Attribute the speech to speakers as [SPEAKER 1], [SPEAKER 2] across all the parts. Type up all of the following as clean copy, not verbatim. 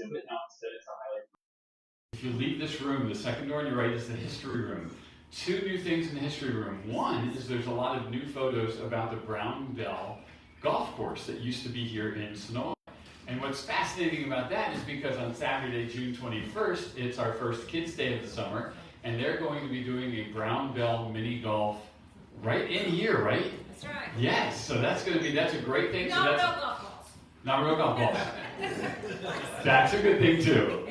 [SPEAKER 1] exhibit. Now instead it's a highlight. If you leave this room, the second door on your right is the history room. Two new things in the history room. One is there's a lot of new photos about the Brown Bell golf course that used to be here in Senoia. And what's fascinating about that is because on Saturday, June 21st, it's our first Kids' Day of the summer, and they're going to be doing a Brown Bell mini golf right in here, right?
[SPEAKER 2] That's right.
[SPEAKER 1] Yes, so that's a great thing.
[SPEAKER 2] Not real golf balls.
[SPEAKER 1] Not real golf balls. That's a good thing too.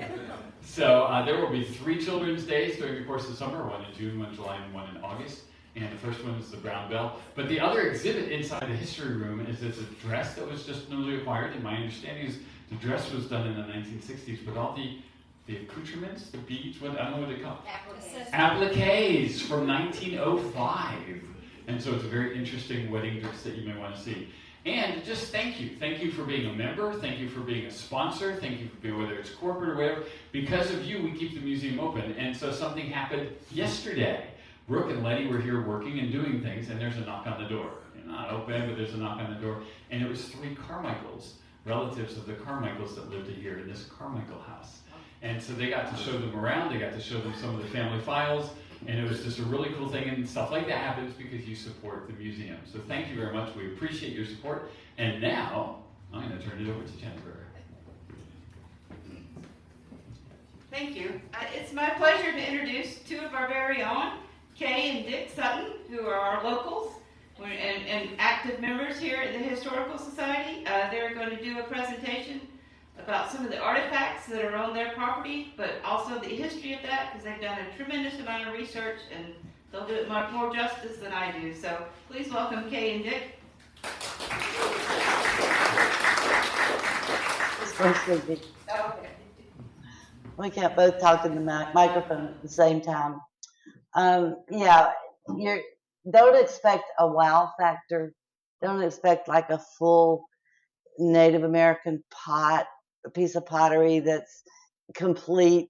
[SPEAKER 1] So there will be 3 Children's Days during the course of the summer, one in June, one in July, and one in August. And the first one is the Brown Bell. But the other exhibit inside the history room is it's a dress that was just newly acquired. And my understanding is the dress was done in the 1960s, but all the accoutrements, the beads, I don't know what they call it. Appliques from 1905. And so it's a very interesting wedding dress that you may want to see. And just thank you. Thank you for being a member. Thank you for being a sponsor. Thank you for being, whether it's corporate or whatever. Because of you, we keep the museum open. And so something happened yesterday. Brooke and Letty were here working and doing things, and there's a knock on the door. You're not open, but there's a knock on the door. And it was 3 Carmichaels, relatives of the Carmichaels that lived here in this Carmichael house. And so they got to show them around. They got to show them some of the family files. And it was just a really cool thing. And stuff like that happens because you support the museum. So thank you very much. We appreciate your support. And now, I'm going to turn it over to Jennifer.
[SPEAKER 3] Thank you. It's my pleasure to introduce 2 of our very own, Kay and Dick Sutton, who are our locals and active members here at the Historical Society. They're going to do a presentation about some of the artifacts that are on their property, but also the history of that, because they've done a tremendous amount of research, and they'll do it much more justice than I do. So please welcome Kay and Dick.
[SPEAKER 4] Okay. We can't both talk in the microphone at the same time. Yeah, don't expect a wow factor. Don't expect like a full Native American a piece of pottery that's complete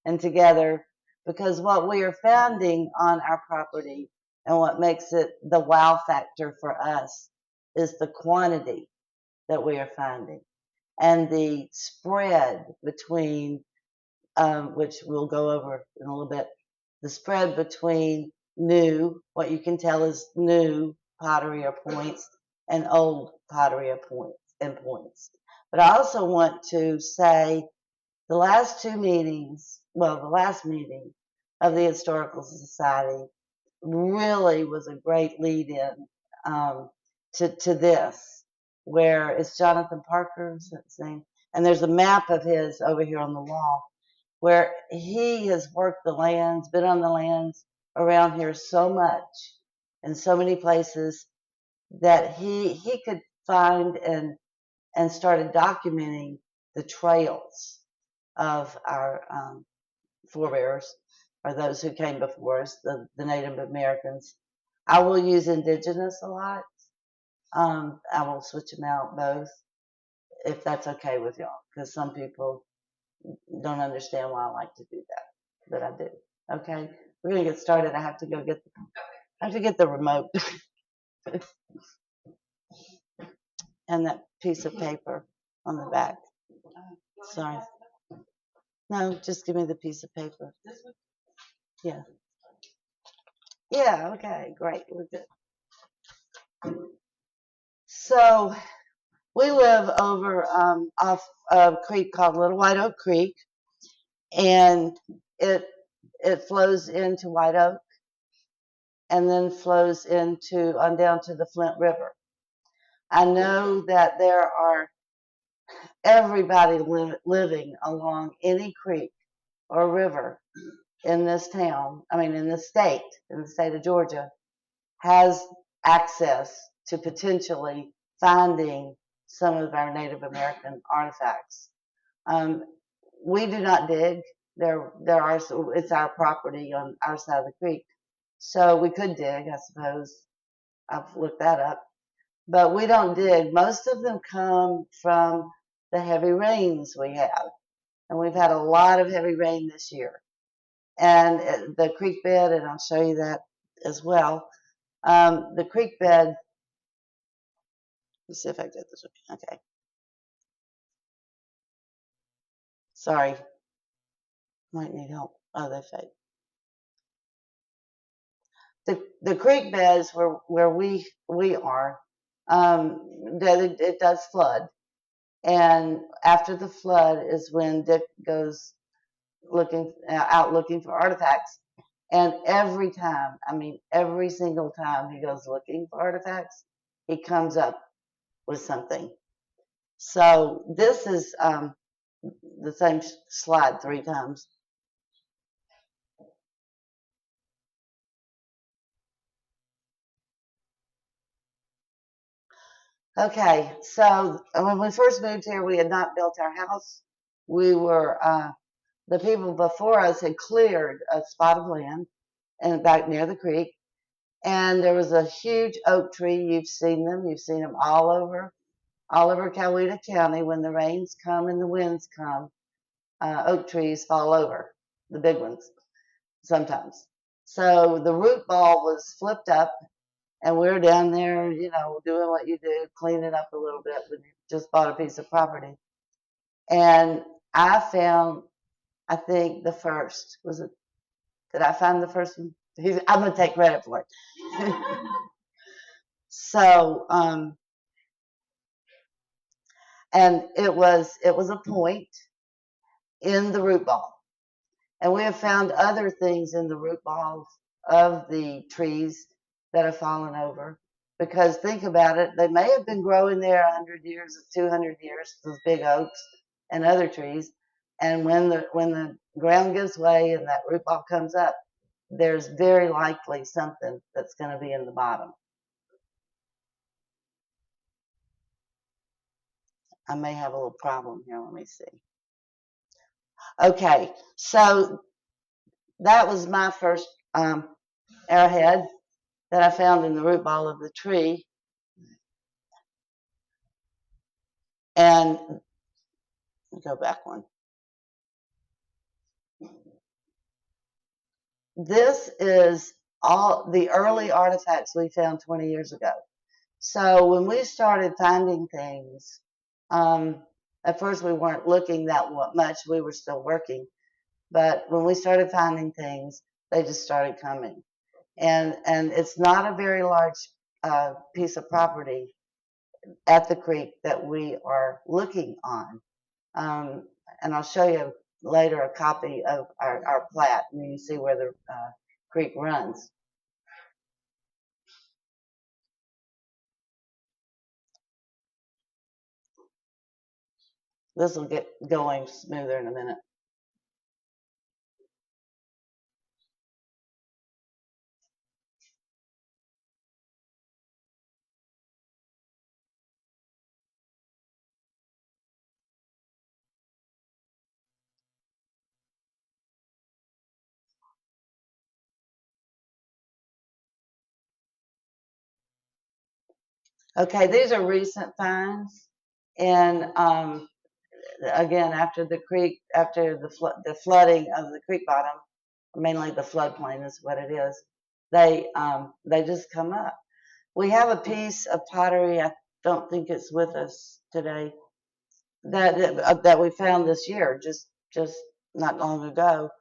[SPEAKER 4] and together, because what we are finding on our property and what makes it the wow factor for us is the quantity that we are finding and the spread between, which we'll go over in a little bit, the spread between what you can tell is new pottery or points, and old pottery or points. But I also want to say the last 2 meetings, the last meeting of the Historical Society really was a great lead-in to this, where it's Jonathan Parker's name, and there's a map of his over here on the wall, where he has worked the lands, been on the lands around here so much in so many places that he could find and started documenting the trails of our forebears, or those who came before us, the Native Americans. I will use indigenous a lot. I will switch them out both, if that's okay with y'all, because some people don't understand why I like to do that, but I do. Okay, we're gonna get started. I have to go get the remote and that piece of paper on the back. Sorry. No, just give me the piece of paper. Yeah. Yeah. Okay. Great. We're good. So we live over off a creek called Little White Oak Creek, and it flows into White Oak and then flows on down to the Flint River. I know that there are everybody living along any creek or river in this town, in the state of Georgia, has access to potentially finding some of our Native American artifacts. We do not dig. It's our property on our side of the creek, so we could dig, I suppose. I've looked that up, but we don't dig. Most of them come from the heavy rains we have, and we've had a lot of heavy rain this year. And the creek bed, and I'll show you that as well. The creek bed. Let's see if I get this. Okay. Sorry, might need help. Oh, they fade. The creek beds where we are, it does flood, and after the flood is when Dick goes out looking for artifacts, and every time, I mean every single time he goes looking for artifacts, he comes up with something. So this is the same slide 3 times. Okay, so when we first moved here, we had not built our house. We were the people before us had cleared a spot of land and back near the creek, and there was a huge oak tree. You've seen them. You've seen them all over Coweta County. When the rains come and the winds come, oak trees fall over, the big ones sometimes. So the root ball was flipped up, and we were down there, doing what you do, cleaning up a little bit. We just bought a piece of property, and I found, I think the first was it. Did I find the first one? I'm gonna take credit for it. So, and it was a point in the root ball, and we have found other things in the root balls of the trees that have fallen over. Because think about it, they may have been growing there 100 years, 200 years, those big oaks and other trees. And when the ground gives way and that root ball comes up, there's very likely something that's going to be in the bottom. I may have a little problem here. Let me see. Okay, so that was my first arrowhead that I found in the root ball of the tree. And go back one. This is all the early artifacts we found 20 years ago. So when we started finding things, at first we weren't looking that much. We were still working. But when we started finding things, they just started coming. And it's not a very large piece of property at the creek that we are looking on. And I'll show you later a copy of our plat, and you can see where the creek runs. This will get going smoother in a minute. Okay, these are recent finds, and again, after the flooding of the creek bottom, mainly the floodplain is what it is. They just come up. We have a piece of pottery. I don't think it's with us today. That we found this year, just not long ago.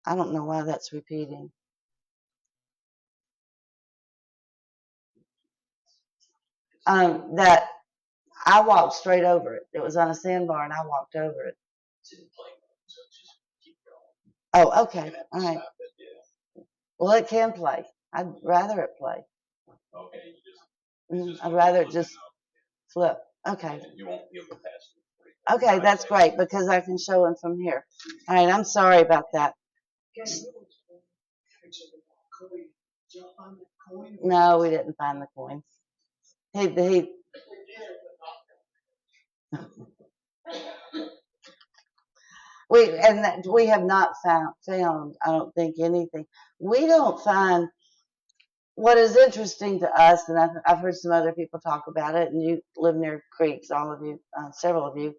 [SPEAKER 4] I don't know why that's repeating. That I walked straight over it. It was on a sandbar, and I walked over it. Oh, okay, all right. Well, it can play. I'd rather it play. I'd rather it just flip. Okay. Okay, that's great because I can show them from here. All right, I'm sorry about that. No, we didn't find the coin. We have not found. I don't think anything. We don't find. What is interesting to us, and I've heard some other people talk about it, and you live near creeks, all of you, several of you.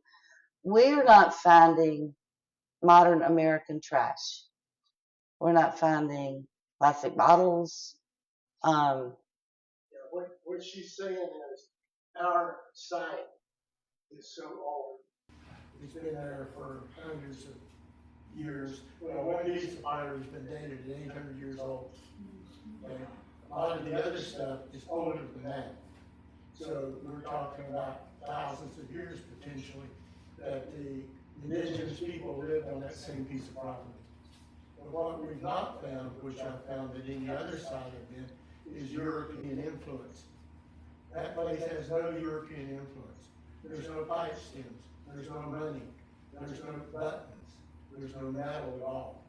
[SPEAKER 4] We're not finding modern American trash. We're not finding plastic bottles.
[SPEAKER 2] What she's saying is our site is so old It's been there for hundreds of years. Well, one piece of pottery has been dated at 800 years old. Okay? A lot of the other stuff is older than that. So we're talking about thousands of years potentially that the indigenous people lived on that same piece of property. But what we've not found, which I found at any other site I've been, is European influence. That place has no European influence. There's no pipe stems. There's no money. There's no buttons. There's no metal at all.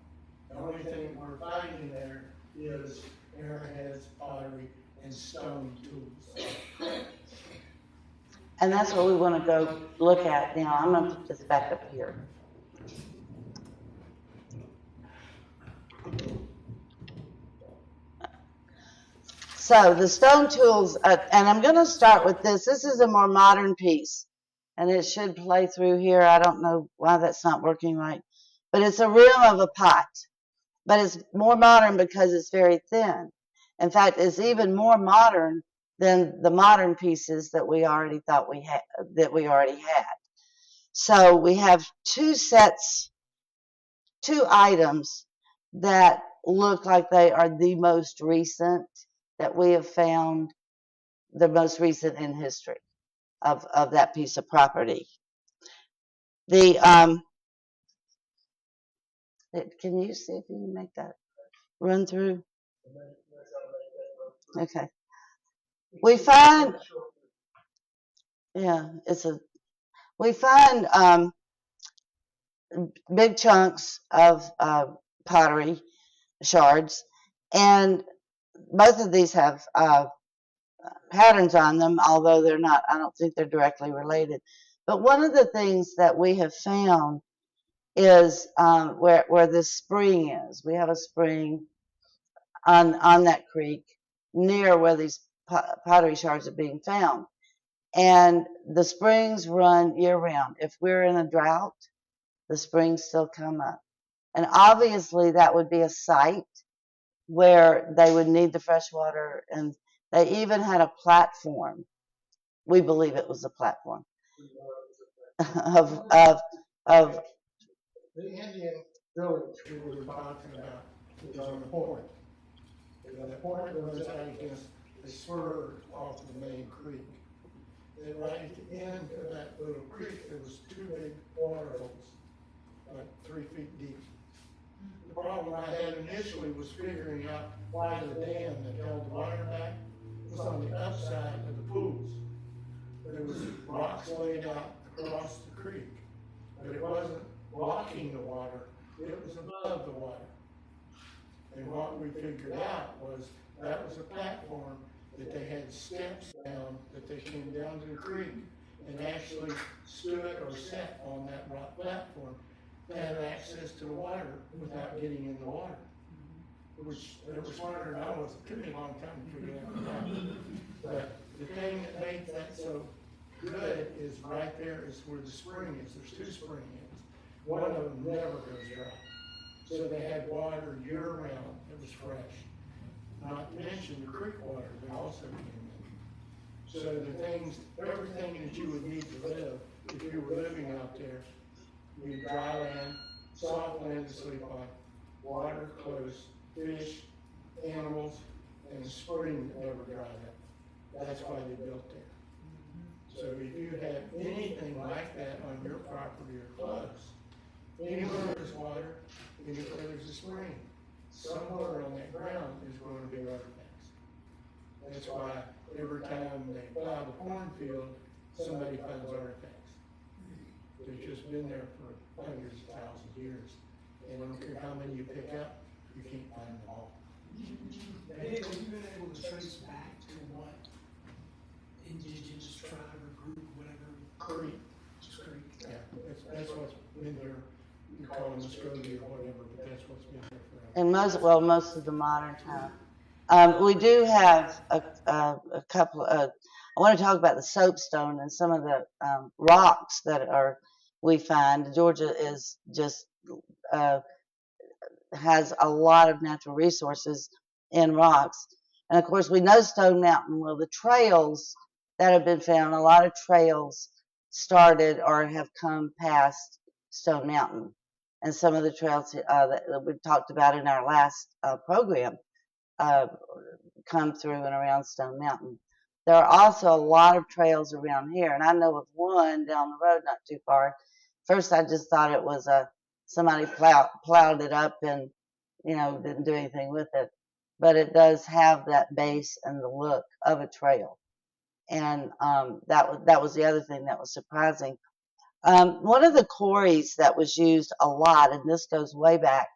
[SPEAKER 2] The only thing we're finding there is arrowheads, pottery, and stone tools.
[SPEAKER 4] And that's what we want to go look at now. I'm going to put this back up here. So the stone tools, and I'm going to start with this. This is a more modern piece, and it should play through here. I don't know why that's not working right, but it's a rim of a pot, but it's more modern because it's very thin. In fact, it's even more modern than the modern pieces that we already thought we had, So we have two items that look like they are the most recent that we have found, the most recent in history of that piece of property. Can you see if you can make that run through? Okay. We find, we find big chunks of pottery shards, and both of these have patterns on them, although they're not, I don't think they're directly related. But one of the things that we have found is where this spring is. We have a spring on that creek near where these pottery shards are being found. And the springs run year round. If we're in a drought, the springs still come up. And obviously that would be a site where they would need the fresh water, and they even had a platform. We believe it was a platform of
[SPEAKER 2] The Indian village we were talking about is on the point. And the point runs out against a spur off the main creek. And right at the end of that little creek, there was two big water holes, like 3 feet deep. The problem I had initially was figuring out why the dam that held the water back was on the upside of the pools. There was rocks laid out across the creek, but it wasn't blocking the water, it was above the water. And what we figured out was that was a platform that they had steps down, that they came down to the creek and actually stood or sat on that rock platform to have access to the water without getting in the water. Which they were smarter than I was. It took me a long time to figure that out. But the thing that made that so good is right there is where the spring is. There's two spring ends. One of them never goes dry. So they had water year round. It was fresh. Not to mention the creek water that also came in. So the things, everything that you would need to live, if you were living out there, you had dry land, soft land to sleep on, water close, fish, animals, and a spring that never dried up. That's why they built there. So if you have anything like that on your property or close, anywhere there's water, anywhere there's a spring, somewhere on that ground is going to be artifacts. That's why every time they plow the cornfield, somebody finds artifacts. They've just been there for hundreds of thousands of years. And I don't care how many you pick up, you can't find them all.
[SPEAKER 5] Have you been able to trace back to what indigenous tribe or group, whatever?
[SPEAKER 2] Creek.
[SPEAKER 5] Creek.
[SPEAKER 2] Yeah, that's what's been there. You call them Muskogee or whatever, but that's what's been there forever.
[SPEAKER 4] and most of the modern time. We do have a couple. I want to talk about the soapstone and some of the rocks that we find. Georgia is just has a lot of natural resources in rocks, and of course we know Stone Mountain. Well, the trails that have been found, a lot of trails started or have come past Stone Mountain. And some of the trails that we talked about in our last program uh, come through and around Stone Mountain. There are also a lot of trails around here, and I know of one down the road not too far. First, I just thought it was somebody plowed it up and didn't do anything with it, but it does have that base and the look of a trail, and that was the other thing that was surprising. One of the quarries that was used a lot, and this goes way back,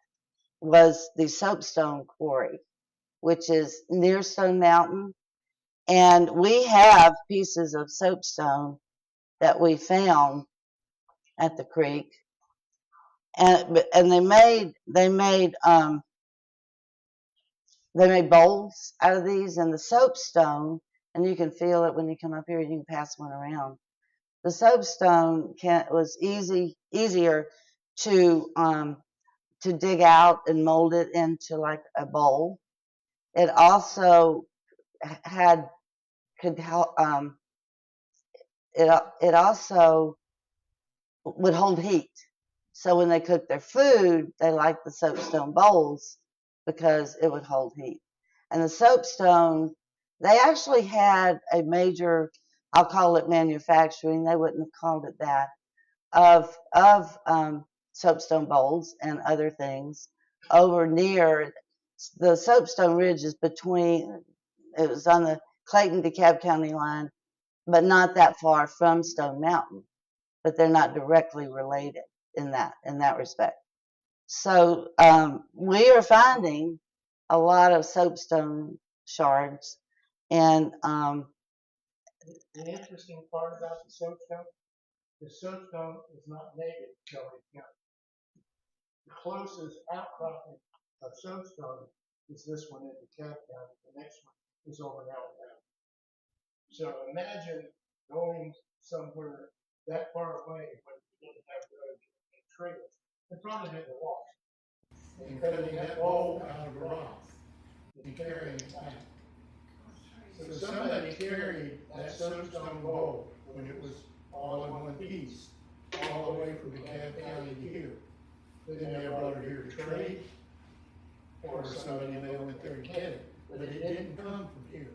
[SPEAKER 4] was the Soapstone Quarry, which is near Stone Mountain. And we have pieces of soapstone that we found at the creek, and they made bowls out of these, and the soapstone, and you can feel it when you come up here. You can pass one around. The soapstone was easier to dig out and mold it into like a bowl. It also had could help. It also would hold heat. So when they cooked their food, they liked the soapstone bowls because it would hold heat. And the soapstone, they actually had a major, I'll call it manufacturing, they wouldn't have called it that, of soapstone bowls and other things over near the Soapstone Ridge is between, it was on the Clayton-DeKalb County line, but not that far from Stone Mountain. But they're not directly related in that respect. So we are finding a lot of soapstone shards, and
[SPEAKER 2] The interesting part about the soapstone is not native to Kelly County. The closest outcropping of soapstone is this one in DeKalb County. The next one is over in Alabama. So imagine going somewhere that far away when you didn't have roads and trails. In front of it, the walk. And cutting that bowl out of a rock and carrying it back. So somebody carried that soapstone bowl when it was all in one piece, all the way from DeKalb County to here. Then they brought it here to trade, or somebody may have went there and get it. But it didn't come from here.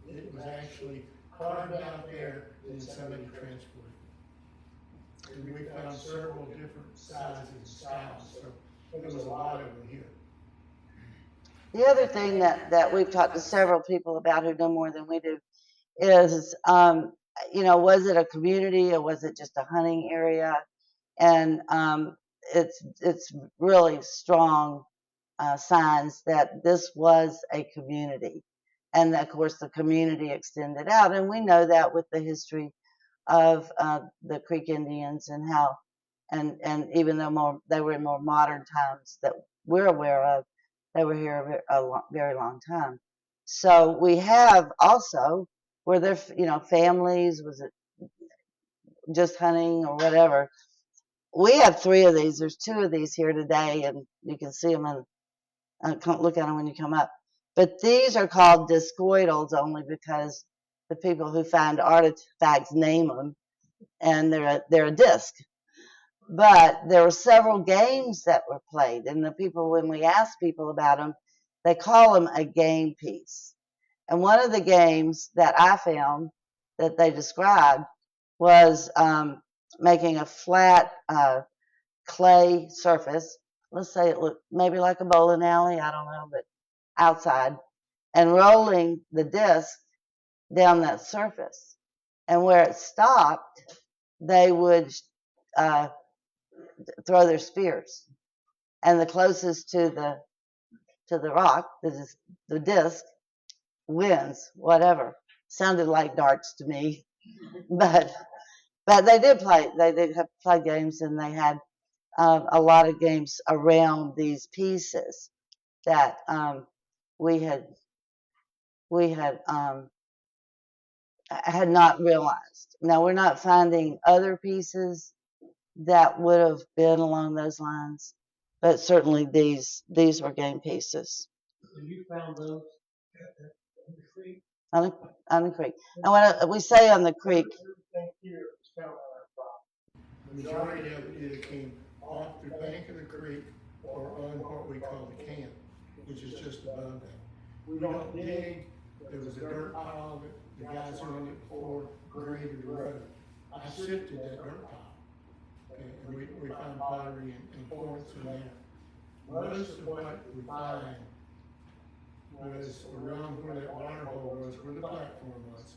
[SPEAKER 2] It was actually carved out there and somebody transported it. And we found several different sizes and styles, so there was a lot of them here.
[SPEAKER 4] the other thing that we've talked to several people about who know more than we do is, was it a community or was it just a hunting area? And it's really strong signs that this was a community, and of course the community extended out, and we know that with the history of the Creek Indians and how, and even though they were in more modern times that we're aware of, they were here a very long time. So we have also, were there families, was it just hunting or whatever? We have 3 of these. There's 2 of these here today, and you can see them look at them when you come up. But these are called discoidals only because the people who find artifacts name them, and they're a disc. But there were several games that were played, and the people, when we ask people about them, they call them a game piece. And one of the games that I found that they described was making a flat clay surface. Let's say it looked maybe like a bowling alley, I don't know, but outside, and rolling the disc down that surface. And where it stopped, they would throw their spears. And the closest to the rock, the disc, wins, whatever. Sounded like darts to me. But they did play. They did have play games, and they had a lot of games around these pieces that we had not realized. Now we're not finding other pieces that would have been along those lines, but certainly these were game pieces.
[SPEAKER 2] And you found those in the creek?
[SPEAKER 4] On the creek. And when we say on the creek,
[SPEAKER 2] Everything here is found on our majority of it either came off the bank of the creek or on what we call the camp, which is just above that. We don't dig. There was a dirt pile that the guys who owned it before graded the road. I sifted that dirt pile. Okay, and we found pottery and points in there. Most of what we find was around where that water hole was, where the platform was.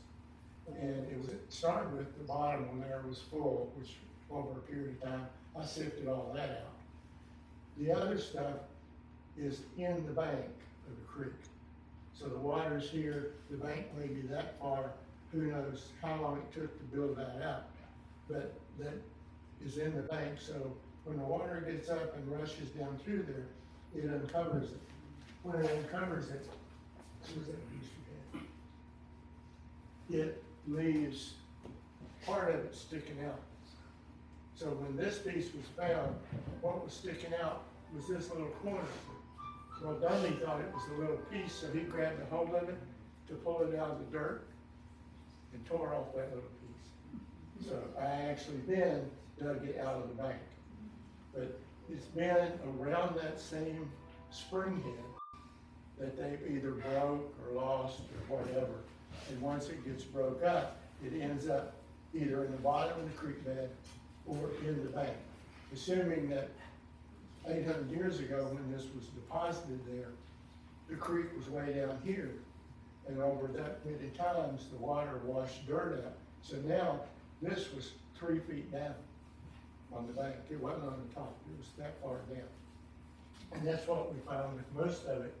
[SPEAKER 2] And it started with the bottom when there was full, which over a period of time, I sifted all that out. The other stuff is in the bank of the creek. So the water's here, the bank may be that far, who knows how long it took to build that up. But that is in the bank, so when the water gets up and rushes down through there, it uncovers it. When it uncovers it, where's that piece you had? It leaves part of it sticking out. So when this piece was found, what was sticking out was this little corner. Well, Dudley thought it was a little piece, so he grabbed a hold of it to pull it out of the dirt and tore off that little piece. So I actually then dug it out of the bank. But it's been around that same spring head that they've either broke or lost or whatever. And once it gets broke up, it ends up either in the bottom of the creek bed or in the bank. Assuming that 800 years ago when this was deposited there, the creek was way down here. And over that many times, the water washed dirt out. So now this was 3 feet down on the bank. It wasn't on the top, it was that far down. And that's what we found with most of it.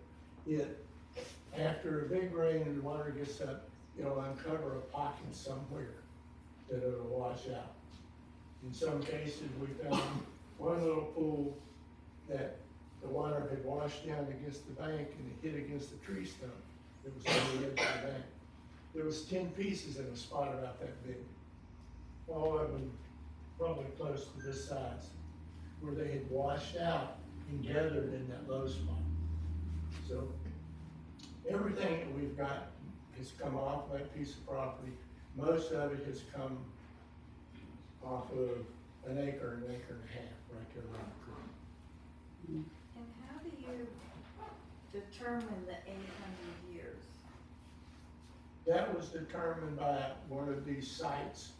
[SPEAKER 2] After a big rain and the water gets up, it'll uncover a pocket somewhere that it'll wash out. In some cases, we found one little pool that the water had washed down against the bank and it hit against the tree stump that was on the edge of the bank. There was 10 pieces in a spot about that big. All of them probably close to this size, where they had washed out and gathered in that low spot. So everything that we've got has come off that piece of property. Most of it has come off of an acre and a half right there around the creek.
[SPEAKER 6] And how do you determine the 800 years?
[SPEAKER 2] That was determined by one of these sites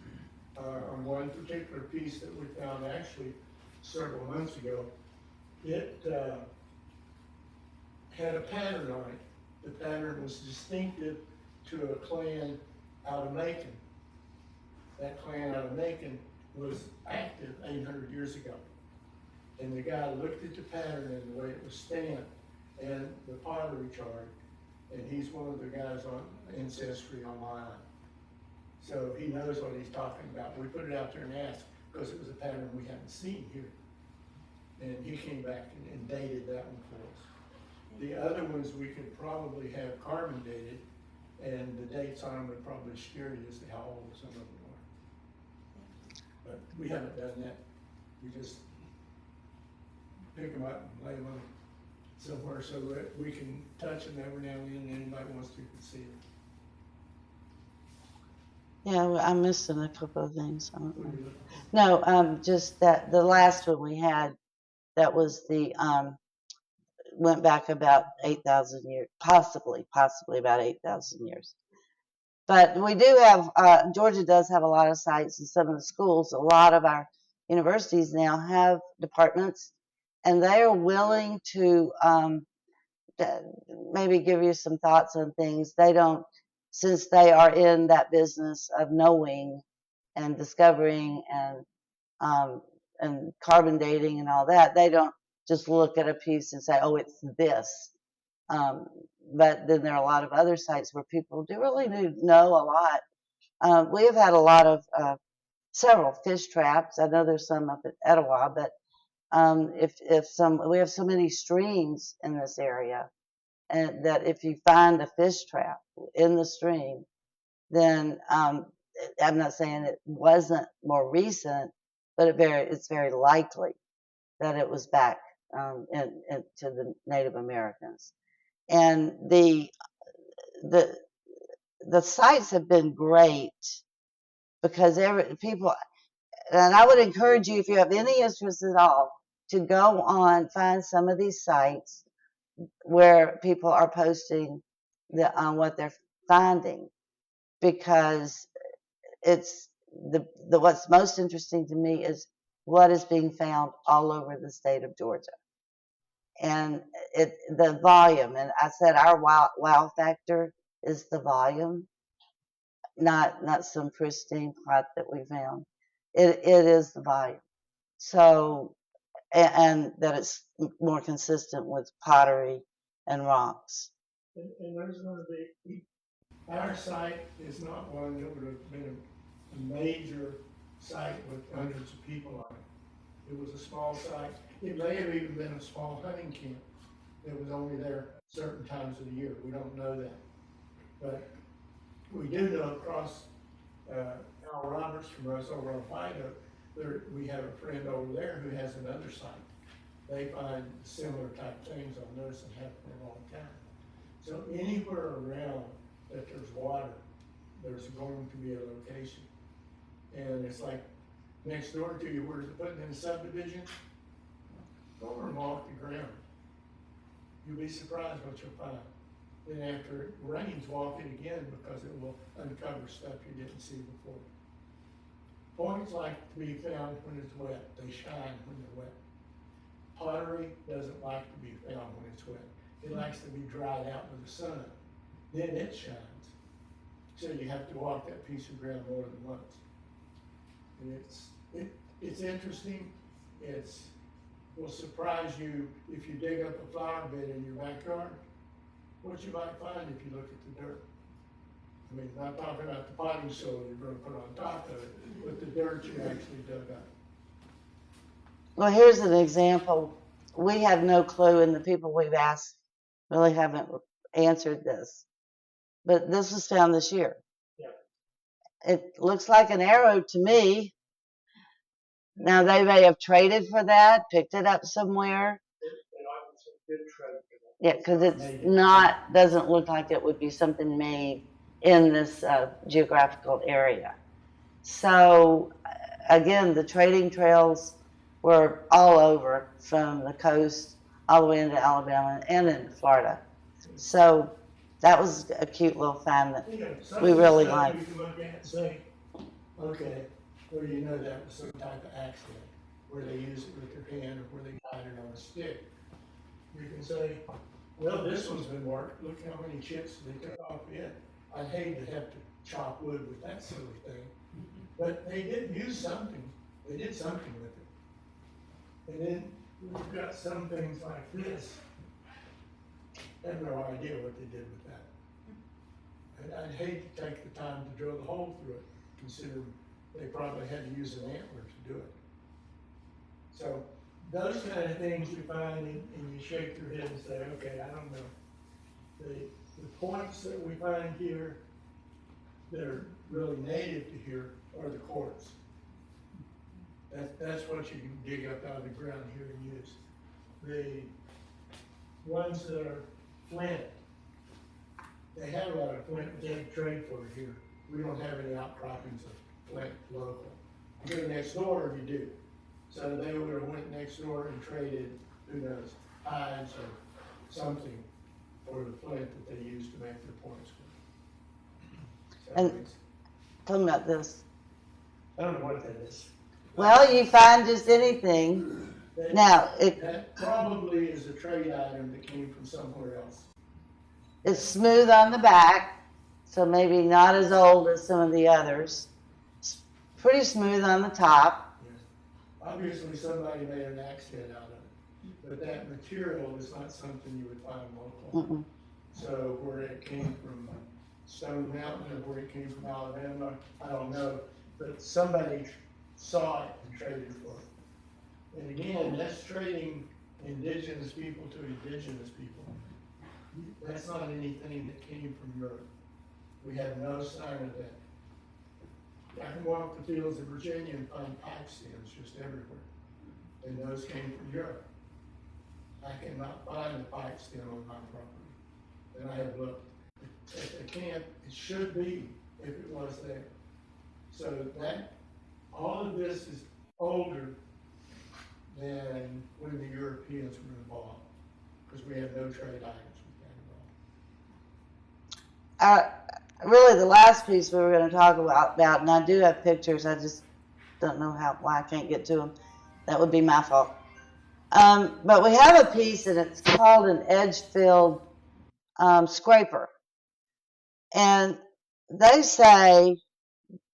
[SPEAKER 2] on one particular piece that we found actually several months ago. It had a pattern on it. The pattern was distinctive to a clan out of Macon. That clan out of Macon was active 800 years ago. And the guy looked at the pattern and the way it was stamped and the pottery chart, and he's one of the guys on Ancestry Online. So he knows what he's talking about. We put it out there and asked because it was a pattern we hadn't seen here. And he came back and dated that one for us. The other ones we could probably have carbon dated, and the dates on them would probably scare you as to how old some of them are. But we haven't done that. We just pick them up and lay them on somewhere so that we can touch them every now and then, and anybody wants to can see them.
[SPEAKER 4] Yeah, well, I'm missing a couple of things. I don't
[SPEAKER 2] What
[SPEAKER 4] know.
[SPEAKER 2] are you looking for?
[SPEAKER 4] No, just that the last one we had, that was the went back about 8,000 years, possibly about 8,000 years. But we do have Georgia does have a lot of sites, and some of the schools, a lot of our universities now have departments, and they are willing to maybe give you some thoughts on things. They don't, since they are in that business of knowing and discovering and carbon dating and all that, they don't just look at a piece and say, oh, it's this. But then there are a lot of other sites where people do really know a lot. We have had a lot of several fish traps. I know there's some up at Etowah, but we have so many streams in this area, and that if you find a fish trap in the stream, then I'm not saying it wasn't more recent, but it's very likely that it was back to the Native Americans. And the sites have been great because people, and I would encourage you, if you have any interest at all, to go on, find some of these sites where people are posting on what they're finding, because it's the what's most interesting to me is what is being found all over the state of Georgia, and the volume. And I said our wow factor is the volume, not some pristine plot that we found. It is the volume. So and that it's more consistent with pottery and rocks.
[SPEAKER 2] And there's gonna be, our site is not one that would have been a major site with hundreds of people on it. It was a small site. It may have even been a small hunting camp that was only there certain times of the year. We don't know that. But we do know across, Al Roberts from us over on White Oak, we have a friend over there who has another site. They find similar type things on this and have for a long time. So anywhere around that there's water, there's going to be a location. And it's like next door to you, where they're putting in a subdivision, go over and walk the ground. You'll be surprised what you'll find. Then after it rains, walk it again, because it will uncover stuff you didn't see before. Points like to be found when it's wet. They shine when they're wet. Pottery doesn't like to be found when it's wet. It likes to be dried out with the sun. Then it shines. So you have to walk that piece of ground more than once. And it's interesting. Will surprise you if you dig up a flower bed in your backyard, what you might find if you look at the dirt. I mean, not talking about the potting soil you're going to put on top of it, but the dirt you actually dug up.
[SPEAKER 4] Well, here's an example. We have no clue, and the people we've asked really haven't answered this. But this was found this year.
[SPEAKER 2] Yeah.
[SPEAKER 4] It looks like an arrow to me. Now, they may have traded for that, picked it up somewhere. Yeah, because doesn't look like it would be something made in this geographical area. So, again, the trading trails were all over, from the coast all the way into Alabama and into Florida. So that was a cute little find that we really liked.
[SPEAKER 2] You can look at and say, okay, well, you know that was some type of accident, where they use it with their hand or where they tied it on a stick. You can say, well, this one's been worked. Look how many chips they took off it. I'd hate to have to chop wood with that silly thing. But they did use something. They did something with it. And then we've got some things like this. I have no idea what they did with that. And I'd hate to take the time to drill the hole through it, considering they probably had to use an antler to do it. So those kind of things you find, and you shake your head and say, okay, I don't know. The points that we find here that are really native to here are the quartz. That's what you can dig up out of the ground here and use. The ones that are flint, they have a lot of flint, but they have trade for it here. We don't have any outcroppings of flint local. You go next door, you do. So they would have went next door and traded, who knows, hides or something for the flint that they use to make their points with. So
[SPEAKER 4] And tell me about this.
[SPEAKER 2] I don't know what that is.
[SPEAKER 4] Well, you find just anything. Now,
[SPEAKER 2] That probably is a trade item that came from somewhere else.
[SPEAKER 4] it's smooth on the back, so maybe not as old as some of the others. It's pretty smooth on the top.
[SPEAKER 2] Yes. Obviously, somebody made an axe head out of it, but that material is not something you would find local.
[SPEAKER 4] Mm-mm.
[SPEAKER 2] So where it came from Stone Mountain or where it came from Alabama, I don't know, but somebody saw it and traded for it. And again, that's trading indigenous people to indigenous people. That's not anything that came from Europe. We have no sign of that. I can walk the fields of Virginia and find pipe stems just everywhere. And those came from Europe. I cannot find a pipe stem on my property. And I have looked. At the camp, it should be if it was there. So that All of this is older than when the Europeans were involved, because we have no trade items with that at all.
[SPEAKER 4] Really, the last piece we were going to talk about, and I do have pictures. I just don't know why I can't get to them. That would be my fault. But we have a piece, and it's called an edge-filled scraper. And they say,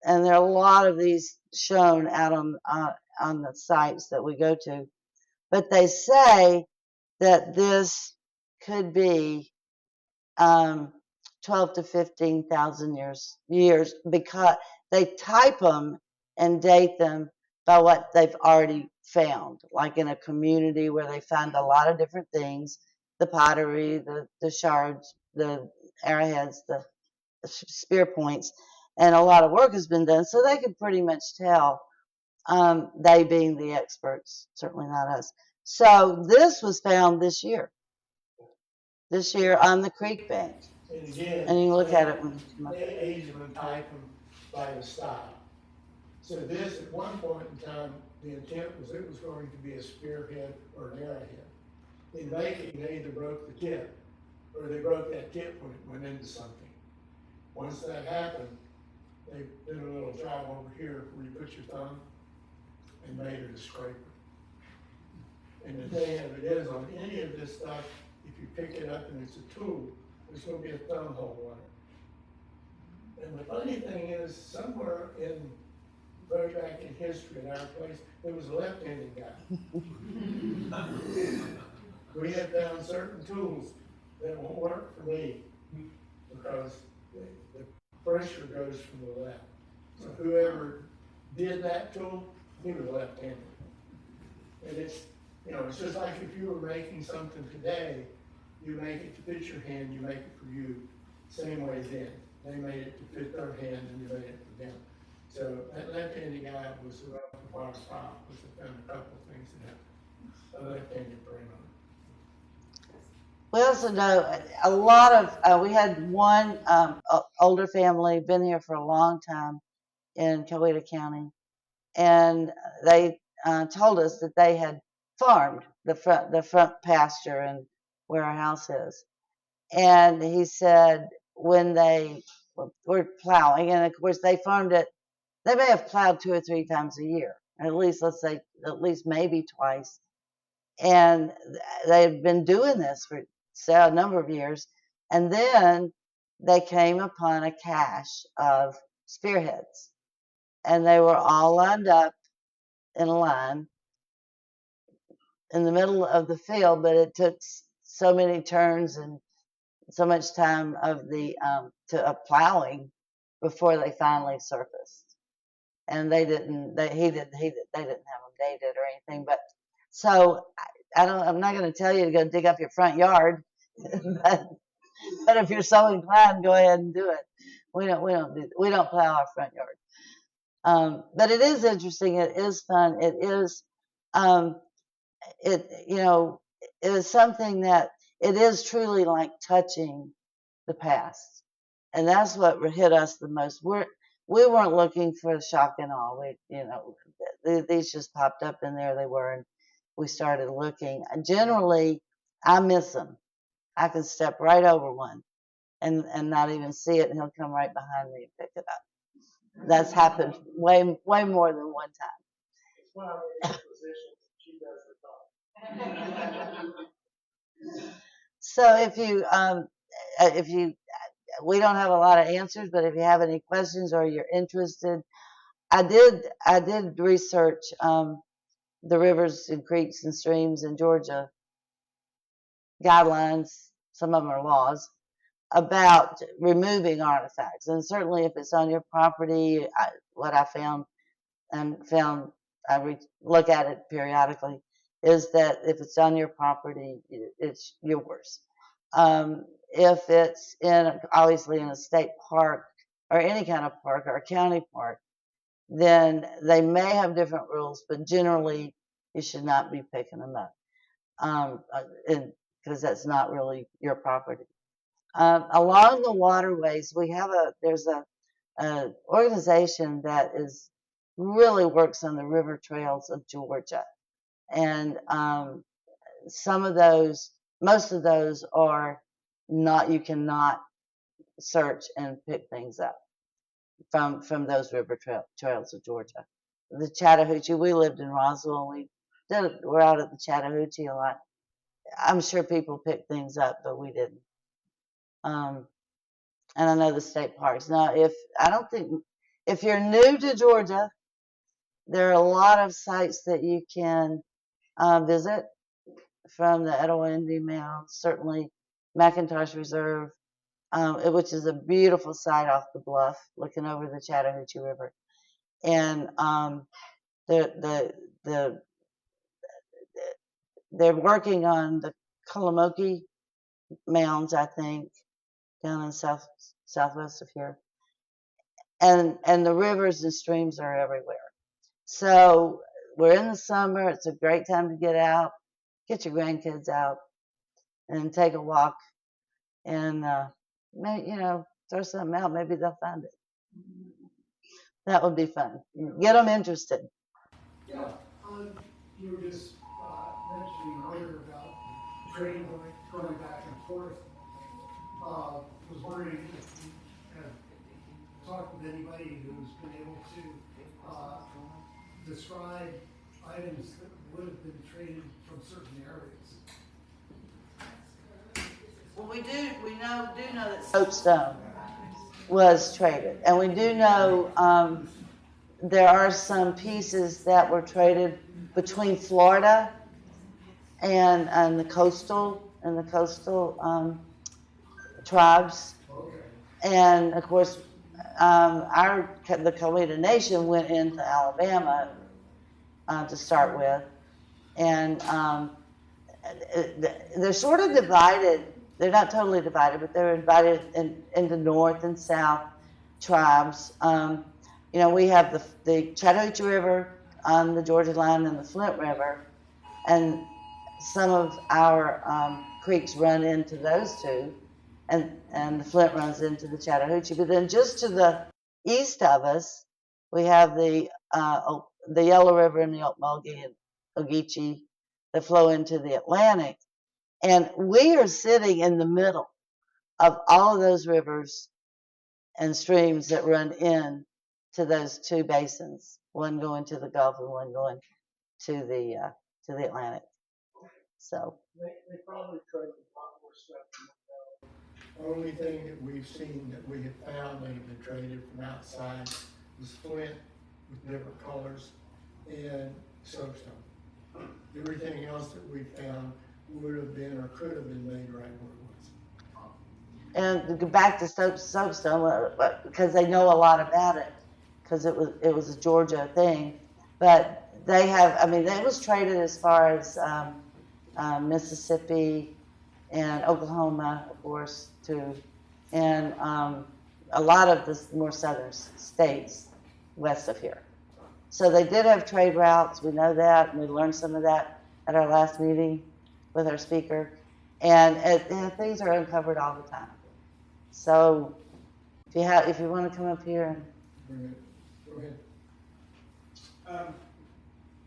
[SPEAKER 4] and there are a lot of these shown out on the sites that we go to, but they say that this could be 12 to 15,000 years because they type them and date them by what they've already found, like in a community where they find a lot of different things, the pottery, the shards, the arrowheads, the spear points, and a lot of work has been done, so they can pretty much tell, they being the experts, certainly not us. So this was found this year on the creek bank.
[SPEAKER 2] And again,
[SPEAKER 4] And you can look at it when you come up.
[SPEAKER 2] they age them and type them by the style. So this, at one point in time, the intent was it was going to be a spearhead or an arrowhead. In making, they either broke the tip, or they broke that tip when it went into something. Once that happened, they did a little job over here where you put your thumb and made it a scraper. And the thing of it is, on any of this stuff, if you pick it up and it's a tool, there's going to be a thumb hole on it. And the funny thing is, somewhere way back in history at our place, there was a left-handed guy. We have found certain tools that won't work for me because the pressure goes from the left. So whoever did that tool, he was left-handed. And it's just like if you were making something today, you make it to fit your hand, you make it for you. Same way then. They made it to fit their hand and you made it for them. So that left-handed guy was the water pop, which I found a couple of things that have a left-handed brain on it.
[SPEAKER 4] We also know a lot of, we had one older family, been here for a long time in Coweta County, and they told us that they had farmed the front pasture and where our house is. And he said when they were plowing, and of course they farmed it, they may have plowed 2 or 3 times a year, at least, let's say, at least maybe twice. And they've been doing this for a number of years. And then they came upon a cache of spearheads, and they were all lined up in a line in the middle of the field, but it took so many turns and so much time of the plowing before they finally surfaced. And they didn't have them dated or anything. But so I'm not going to tell you to go dig up your front yard, but if you're so inclined, go ahead and do it. We don't plow our front yard. But it is interesting. It is fun. It is it is something that it is truly like touching the past, and that's what hit us the most. We weren't looking for shock and awe. These just popped up in there. They were, and we started looking. Generally, I miss them. I can step right over one and not even see it, and he'll come right behind me and pick it up. That's happened way more than one time.
[SPEAKER 2] It's one of the positions she does the talk.
[SPEAKER 4] So if you we don't have a lot of answers, but if you have any questions or you're interested, I did research the rivers and creeks and streams in Georgia guidelines. Some of them are laws about removing artifacts, and certainly if it's on your property, what I found I look at it periodically, is that if it's on your property, it's yours. If it's obviously in a state park or any kind of park or a county park, then they may have different rules, but generally you should not be picking them up, because that's not really your property. Along the waterways, there's a organization that is really works on the river trails of Georgia. And most of those are not, you cannot search and pick things up from those river trails of Georgia. The Chattahoochee, we lived in Roswell, and we're out at the Chattahoochee a lot. I'm sure people pick things up, but we didn't. And I know the state parks. Now, if you're new to Georgia, there are a lot of sites that you can visit from the Etowah Indian Mound, certainly McIntosh Reserve, which is a beautiful site off the bluff looking over the Chattahoochee River. And the they're working on the Kalamoki Mounds, I think, down in southwest of here. And the rivers and streams are everywhere. So we're in the summer. It's a great time to get out, get your grandkids out, and take a walk, and maybe, throw something out. Maybe they'll find it. That would be fun. Get them interested.
[SPEAKER 5] Yeah, you were just mentioning earlier about train going back and forth. Was wondering if you have talked with anybody who's been able to describe items that would have been traded from certain areas.
[SPEAKER 4] Well, we do know that soapstone was traded, and we do know there are some pieces that were traded between Florida and the coastal tribes, and of course the Coweta Nation went into Alabama to start with, and they're sort of divided. They're not totally divided, but they're divided into North and South tribes. We have the Chattahoochee River on the Georgia line and the Flint River, and some of our creeks run into those two, and the Flint runs into the Chattahoochee. But then just to the east of us, we have the Yellow River and the Ocmulgee and Ogeechee that flow into the Atlantic. And we are sitting in the middle of all of those rivers and streams that run in to those two basins, one going to the Gulf and one going to the Atlantic. So
[SPEAKER 2] They probably traded a lot more stuff. The only thing that we've seen that we have found that have been traded from outside was flint with different colors and soapstone. Everything else that we found would have been or could have been made right where it was.
[SPEAKER 4] and to go back to soapstone, because they know a lot about it, because it was a Georgia thing. But they have, it was traded as far as Mississippi and Oklahoma, of course, too, and a lot of the more southern states west of here. So they did have trade routes. We know that, and we learned some of that at our last meeting with our speaker. And things are uncovered all the time. So if you want to come up here and
[SPEAKER 2] Go ahead.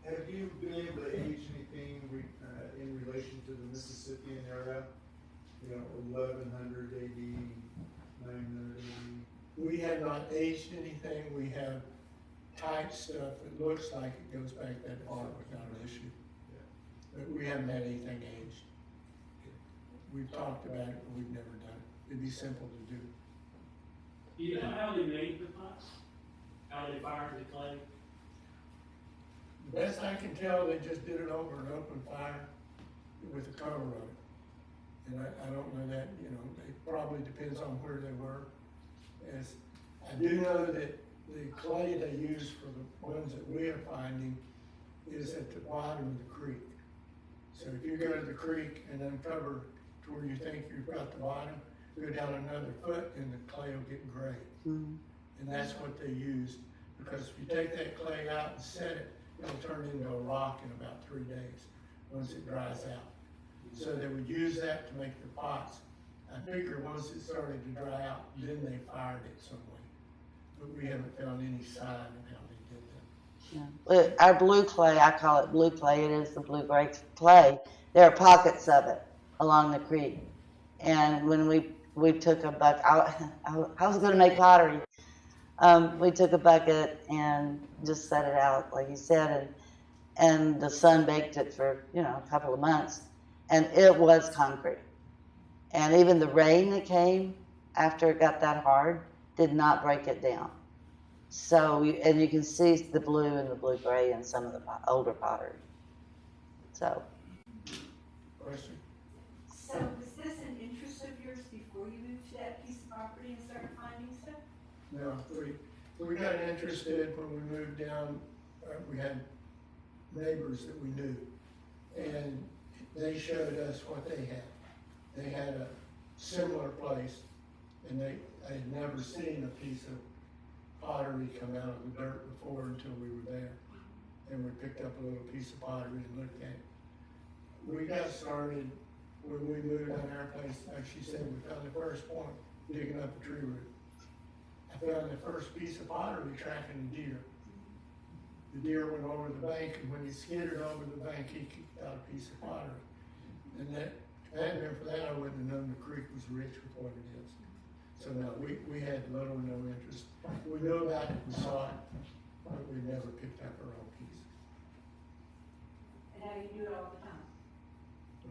[SPEAKER 7] Have you been able to age anything in relation to the Mississippian era? 1100 AD, 900 AD?
[SPEAKER 2] We have not aged anything. We have type stuff that looks like it goes back that far, but not an issue. But we haven't had anything aged. We've talked about it, but we've never done it. It'd be simple to do.
[SPEAKER 8] Do you know how they made the pots? How they fired the clay?
[SPEAKER 2] The best I can tell, they just did it over an open fire with a cover on it. And I don't know that, it probably depends on where they were. As I do know that the clay they use for the ones that we are finding is at the bottom of the creek. So if you go to the creek and uncover to where you think you've got the bottom, go down another foot and the clay will get gray.
[SPEAKER 4] Mm-hmm.
[SPEAKER 2] And that's what they use, because if you take that clay out and set it, it'll turn into a rock in about 3 days, once it dries out. So they would use that to make the pots. I figure once it started to dry out, then they fired it some way. But we haven't found any sign of how they did that.
[SPEAKER 4] Yeah. Our blue clay, I call it blue clay, it is the blue-gray clay. There are pockets of it along the creek. And when we took a bucket, I was going to make pottery. We took a bucket and just set it out, like you said, and the sun baked it for, a couple of months. And it was concrete. And even the rain that came after it got that hard did not break it down. So, and you can see the blue and the blue-gray in some of the older pottery. So,
[SPEAKER 2] Question?
[SPEAKER 6] So was this an interest of yours before you moved to that piece of property and started finding stuff?
[SPEAKER 2] No, we got interested when we moved down, we had neighbors that we knew, and they showed us what they had. They had a similar place, and I had never seen a piece of pottery come out of the dirt before until we were there. And we picked up a little piece of pottery and looked at it. We got started when we moved on our place, like she said, we found the first point, digging up a tree root. I found the first piece of pottery tracking a deer. The deer went over the bank, and when he skidded over the bank, he kicked out a piece of pottery. And that, if it hadn't been for that, I wouldn't have known the creek was rich with what it is. So no, we had little or no interest. We knew about it, we saw it, but we never picked up our own piece.
[SPEAKER 6] And now you do it all the time?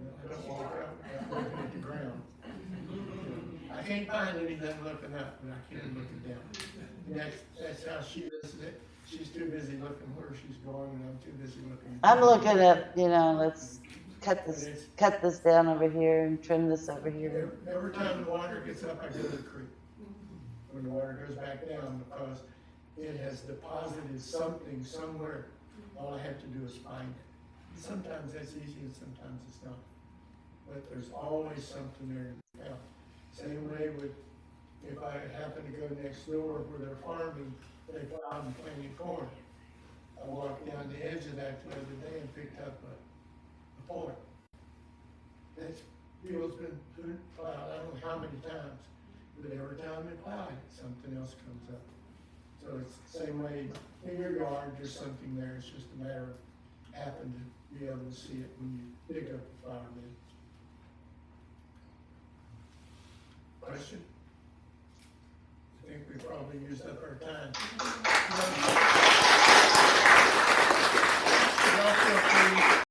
[SPEAKER 2] Well, I don't walk out without looking at the ground. I can't find anything looking up, but I can looking down. And that's how she does it. She's too busy looking where she's going, and I'm too busy looking.
[SPEAKER 4] I'm looking at, let's cut this down over here and trim this over here.
[SPEAKER 2] Every time the water gets up, I go to the creek. When the water goes back down, because it has deposited something somewhere. All I have to do is find it. Sometimes that's easy and sometimes it's not. But there's always something there to help. Same way with, if I happen to go next door where they're farming, they plowed and planted corn. I walked down the edge of that the other day and picked up a point. That field's been plowed, I don't know how many times, but every time they plow it, something else comes up. So it's the same way in your yard, there's something there, it's just a matter of happening to be able to see it when you dig up the flower bed. Question? I think we probably used up our time.